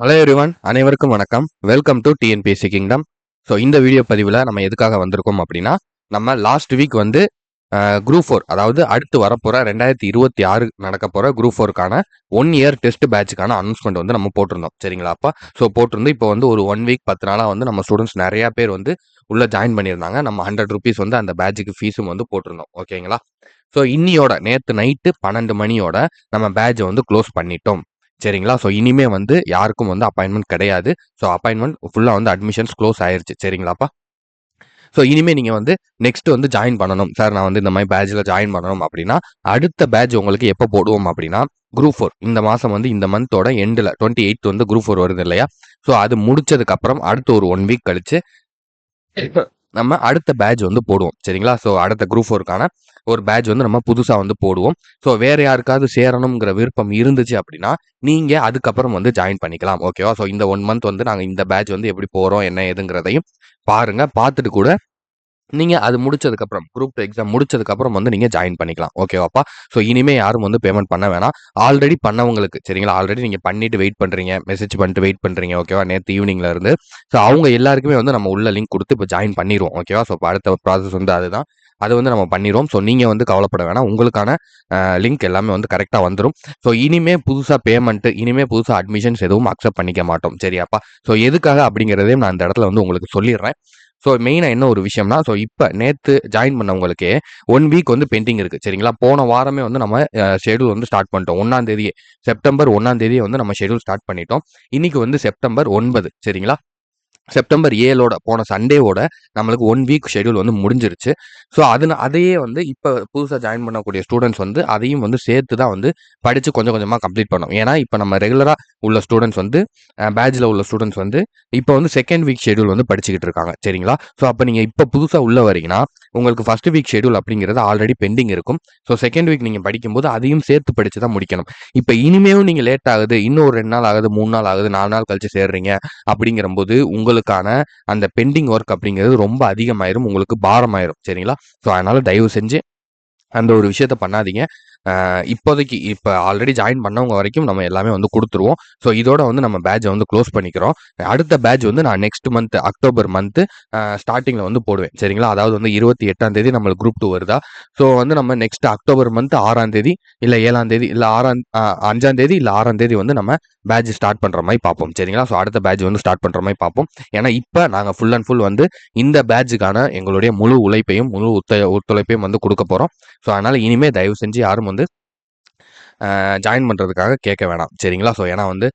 Hello everyone, அனைவருக்கும் வணக்கம். Welcome to TNPSC kingdom. So இந்த வீடியோ பதிவில் நம்ம எதுக்காக வந்திருக்கோம் அப்படின்னா, நம்ம லாஸ்ட் வீக் வந்து குரூப் 4, அதாவது அடுத்து வரப்போகிற 2026 நடக்க போகிற குரூப் 4க்கான 1 இயர் டெஸ்ட் பேட்சுக்கான அனௌன்ஸ்மெண்ட் வந்து நம்ம போட்டிருந்தோம். சரிங்களாப்பா? ஸோ போட்டிருந்து இப்போ வந்து ஒரு 1 வீக் 10 நாளாக வந்து நம்ம ஸ்டூடெண்ட்ஸ் நிறையா பேர் வந்து உள்ளே ஜாயின் பண்ணியிருந்தாங்க. நம்ம ₹100 வந்து அந்த பேட்சுக்கு ஃபீஸும் வந்து போட்டிருந்தோம். ஓகேங்களா? ஸோ இன்னியோட நேற்று நைட்டு 12 மணியோட நம்ம பேட்சை வந்து க்ளோஸ் பண்ணிட்டோம். சரிங்களா? ஸோ இனிமே வந்து யாருக்கும் வந்து அப்பாயின்மெண்ட் கிடையாது. ஸோ அப்பாயின்மெண்ட் ஃபுல்லாக வந்து அட்மிஷன்ஸ் க்ளோஸ் ஆயிருச்சு. சரிங்களாப்பா? ஸோ இனிமே நீங்க வந்து நெக்ஸ்ட் வந்து ஜாயின் பண்ணணும் சார், நான் வந்து இந்த மாதிரி பேட்ச்ல ஜாயின் பண்ணணும் அப்படின்னா, அடுத்த பேட்ச் உங்களுக்கு எப்போ போடுவோம் அப்படின்னா, குரூப் 4 இந்த மாசம் வந்து இந்த மந்தோட எண்டில் 28 வந்து குரூப் 4 வருது இல்லையா? ஸோ அது முடிச்சதுக்கு அப்புறம் அடுத்த ஒரு 1 வீக் கழிச்சு நம்ம அடுத்த பேட்ச் வந்து போடுவோம். சரிங்களா? ஸோ அடுத்த குரூப் 4க்கான ஒரு பேட்ச் வந்து நம்ம புதுசா வந்து போடுவோம். ஸோ வேற யாருக்காவது சேரணுங்கிற விருப்பம் இருந்துச்சு அப்படின்னா, நீங்க அதுக்கப்புறம் வந்து ஜாயின் பண்ணிக்கலாம். ஓகேவா? ஸோ இந்த 1 மந்த் வந்து நாங்க இந்த பேட்ச் வந்து எப்படி போறோம், என்ன ஏதுங்கிறதையும் பாருங்க. பார்த்துட்டு கூட நீங்க அது முடிச்சதுக்கப்புறம் குரூப் எக்ஸாம் முடிச்சதுக்கப்புறம் வந்து நீங்க ஜாயின் பண்ணிக்கலாம். ஓகேவாப்பா? ஸோ இனிமே யாரும் வந்து பேமெண்ட் பண்ண வேணாம். ஆல்ரெடி பண்ணவங்களுக்கு சரிங்களா? ஆல்ரெடி நீங்க பண்ணிட்டு வெயிட் பண்றீங்க. மெசேஜ் பண்ணிட்டு வெயிட் பண்றீங்க. ஓகேவா? நேத்து ஈவினிங்ல இருந்து. ஸோ அவங்க எல்லாருக்குமே வந்து நம்ம உள்ள லிங்க் குடுத்து இப்ப ஜாயின் பண்ணிருவோம். ஓகேவா? ஸோ அடுத்த ப்ராசஸ் வந்து அதுதான். அது வந்து நம்ம பண்ணிருவோம். ஸோ நீங்க வந்து கவலைப்பட வேணாம். உங்களுக்கான லிங்க் எல்லாமே வந்து கரெக்ட்டா வந்துரும். ஸோ இனிமே புதுசா பேமெண்ட், இனிமே புதுசா அட்மிஷன்ஸ் எதுவும் அக்செப்ட் பண்ணிக்க மாட்டோம். சரியாப்பா? ஸோ எதுக்காக அப்படிங்கிறதையும் நான் இந்த இடத்துல வந்து உங்களுக்கு சொல்லிடுறேன். ஸோ மெயினா என்ன ஒரு விஷயம்னா, ஸோ இப்ப நேத்து ஜாயின் பண்ணவங்களுக்கே 1 வீக் வந்து பெண்டிங் இருக்கு. சரிங்களா? போன வாரமே வந்து நம்ம ஷெட்யூல் வந்து ஸ்டார்ட் பண்ணிட்டோம். 1ஆம் தேதியே செப்டம்பர் 1ஆம் தேதியே வந்து நம்ம ஷெட்யூல் ஸ்டார்ட் பண்ணிட்டோம். இன்னைக்கு வந்து செப்டம்பர் 9. சரிங்களா? செப்டம்பர் 7ஓட போன சண்டேவோட நம்மளுக்கு 1 வீக் ஷெட்யூல் வந்து முடிஞ்சிருச்சு. ஸோ அதையே வந்து இப்ப புதுசா ஜாயின் பண்ணக்கூடிய ஸ்டூடெண்ட்ஸ் வந்து அதையும் வந்து சேர்த்து தான் வந்து படிச்சு கொஞ்சம் கொஞ்சமா கம்ப்ளீட் பண்ணணும். ஏன்னா, இப்ப நம்ம ரெகுலரா உள்ள ஸ்டூடெண்ட்ஸ் வந்து பேட்ச்ல உள்ள ஸ்டூடெண்ட்ஸ் வந்து இப்ப வந்து 2ண்ட் வீக் ஷெட்யூல் வந்து படிச்சுக்கிட்டு இருக்காங்க. சரிங்களா? ஸோ அப்ப நீங்க இப்ப புதுசா உள்ள வரீங்கன்னா, உங்களுக்கு 1 வீக் ஷெட்யூல் அப்படிங்கிறது ஆல்ரெடி பெண்டிங் இருக்கும். ஸோ 2ண்ட் வீக் நீங்க படிக்கும்போது அதையும் சேர்த்து படிச்சு தான் முடிக்கணும். இப்ப இனிமேலும் நீங்க லேட் ஆகுது, இன்னும் ஒரு 2 நாள் ஆகுது, 3 நாள் ஆகுது, 4 நாள் கழிச்சு சேர்றீங்க அப்படிங்கிறம்போது உங்களுக்கான அந்த பெண்டிங் ஒர்க் அப்படிங்கிறது ரொம்ப அதிகமாயிரும். உங்களுக்கு பாரமாயிரும். சரிங்களா? ஸோ அதனால தயவு செஞ்சு அந்த ஒரு விஷயத்த பண்ணாதீங்க. இப்போதைக்கு இப்ப ஆல்ரெடி ஜாயின் பண்ணவங்க வரைக்கும் நம்ம எல்லாமே வந்து குடுத்துருவோம். ஸோ இதோட வந்து நம்ம பேட்ச வந்து க்ளோஸ் பண்ணிக்கிறோம். அடுத்த பேட்ச் வந்து நான் நெக்ஸ்ட் மந்த் அக்டோபர் மந்த் ஸ்டார்ட்டிங்ல வந்து போடுவேன். சரிங்களா? அதாவது வந்து 28ஆம் தேதி நம்மளுக்கு குரூப் 2 வருதா? ஸோ வந்து நம்ம நெக்ஸ்ட் அக்டோபர் மந்த் 6ஆம் தேதி இல்ல 7ஆம் தேதி இல்ல 5ஆம் தேதி இல்ல 6ஆம் தேதி வந்து நம்ம பேட்ச் ஸ்டார்ட் பண்ற மாரி பார்ப்போம். சரிங்களா? ஸோ அடுத்த பேட்ச் வந்து ஸ்டார்ட் பண்ற மாரி பார்ப்போம். ஏன்னா இப்ப நாங்க ஃபுல் அண்ட் ஃபுல் வந்து இந்த பேட்ச்க்கான எங்களுடைய முழு உழைப்பையும், முழு ஒத்துழைப்பையும் வந்து குடுக்க போறோம். ஸோ அதனால இனிமே தயவு செஞ்சு யாரும் வந்து ஜாயின் பண்றதுக்காக கேட்க வேணாம். சரிங்களா? ஸோ ஏன்னா வந்து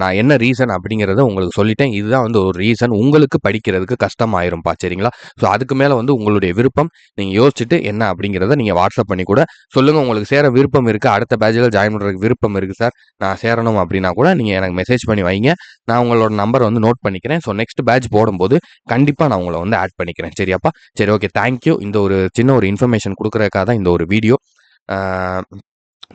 நான் என்ன ரீசன் அப்படிங்கிறத உங்களுக்கு சொல்லிட்டேன். இதுதான் வந்து ஒரு ரீசன். உங்களுக்கு படிக்கிறதுக்கு கஷ்டமாயிரும்ப்பா. சரிங்களா? ஸோ அதுக்கு மேல வந்து உங்களுடைய விருப்பம். நீங்க யோசிச்சுட்டு என்ன அப்படிங்கிறத நீங்க வாட்ஸ்அப் பண்ணி கூட சொல்லுங்க. உங்களுக்கு சேர விருப்பம் இருக்கு. அடுத்த பேட்ச்ல ஜாயின் பண்றதுக்கு விருப்பம் இருக்கு சார். நான் சேரணும் அப்படின்னா கூட நீங்க எனக்கு மெசேஜ் பண்ணி வைங்க. நான் உங்களோட நம்பர் வந்து நோட் பண்ணிக்கிறேன். ஸோ நெக்ஸ்ட் பேட்ச் போடும்போது கண்டிப்பா நான் உங்கள வந்து ஆட் பண்ணிக்கிறேன். சரியாப்பா? சரி, ஓகே. Thank you. இந்த ஒரு சின்ன ஒரு இன்ஃபர்மேஷன் குடுக்குறதுக்காக தான் இந்த ஒரு வீடியோ. ஆ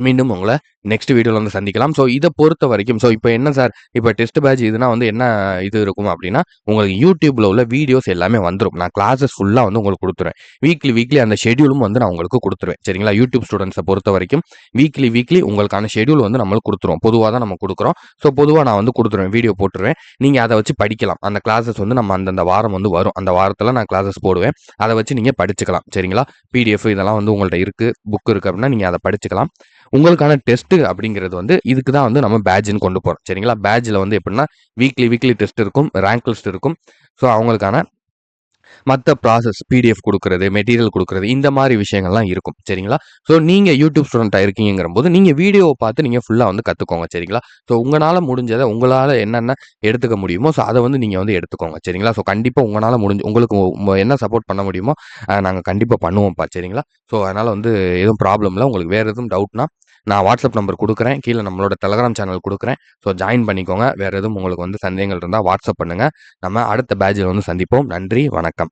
மீண்டும் உங்கள நெக்ஸ்ட் வீடியோல வந்து சந்திக்கலாம். ஸோ இத பொறுத்த வரைக்கும் இப்ப என்ன சார், இப்ப டெஸ்ட் பேட்ச் இதுனா வந்து என்ன இது இருக்கும் அப்டின்னா, உங்களுக்கு YouTubeல உள்ள வீடியோஸ் எல்லாமே வந்துரும். நான் கிளாஸஸ் ஃபுல்லா வந்து உங்களுக்கு குடுத்துருவேன். வீக்லி அந்த ஷெட்யூலும் வந்து நான் உங்களுக்கு குடுத்துருவேன். சரிங்களா? YouTube ஸ்டூடண்ட்ஸ பொறுத்த வரைக்கும் வீக்லி உங்களுக்கான ஷெட்யூல் வந்து நம்மளுக்கு குடுத்துருவோம். பொதுவா தான் நம்ம குடுக்குறோம். ஸோ பொதுவா நான் வந்து குடுத்துருவேன். வீடியோ போட்டுருவேன். நீங்க அத வச்சு படிக்கலாம். அந்த கிளாஸஸ் வந்து நம்ம அந்தந்த வாரம் வந்து வரும். அந்த வாரத்துல நான் கிளாஸஸ் போடுவேன். அத வச்சு நீங்க படிச்சுக்கலாம். சரிங்களா? PDF இதெல்லாம் வந்து உங்கள்ட்ட இருக்கு. புக் இருக்கு அப்டின்னா நீங்க அத படிச்சுக்கலாம். உங்களுக்கான டெஸ்ட் அப்படிங்கிறது வந்து இதுக்கு தான் வந்து நம்ம பேட்ஜ்ன்னு கொண்டு போறோம். சரிங்களா? பேட்ஜ்ல வந்து எப்படின்னா வீக்லி டெஸ்ட் இருக்கும். ரேங்க் லிஸ்ட் இருக்கும். ஸோ அவங்களுக்கான மத்த ப்ராசஸ் பிடிஎஃப் குடுக்குறது, மெட்டீரியல் குடுக்குறது இந்த மாரி விஷயங்கள்லாம் இருக்கும். சரிங்களா? ஸோ நீங்க யூடியூப் ஸ்டூடெண்ட்டா இருக்கீங்கங்கிறம்போது, நீங்க வீடியோவ பார்த்து நீங்க ஃபுல்லா வந்து கத்துக்கோங்க. சரிங்களா? ஸோ உங்கனால முடிஞ்சத உங்களால என்னென்ன எடுத்துக்க முடியுமோ, ஸோ அத வந்து நீங்க வந்து எடுத்துக்கோங்க. சரிங்களா? ஸோ கண்டிப்பா உங்கனால உங்களுக்கு என்ன சப்போர்ட் பண்ண முடியுமோ, நாங்க கண்டிப்பா பண்ணுவோம்ப்பா. சரிங்களா? ஸோ அதனால வந்து எதுவும் ப்ராப்ளம் இல்ல. உங்களுக்கு வேற எதுவும் டவுட்னா, நான் வாட்ஸ்அப் நம்பர் குடுக்குறேன். கீழ நம்மளோட டெலகிராம் சேனல் குடுக்குறேன். ஸோ ஜாயின் பண்ணிக்கோங்க. வேற எதுவும் உங்களுக்கு வந்து சந்தேகங்கள் இருந்தா வாட்ஸ்அப் பண்ணுங்க. நம்ம அடுத்த பேட்ச்ல வந்து சந்திப்போம். நன்றி, வணக்கம்.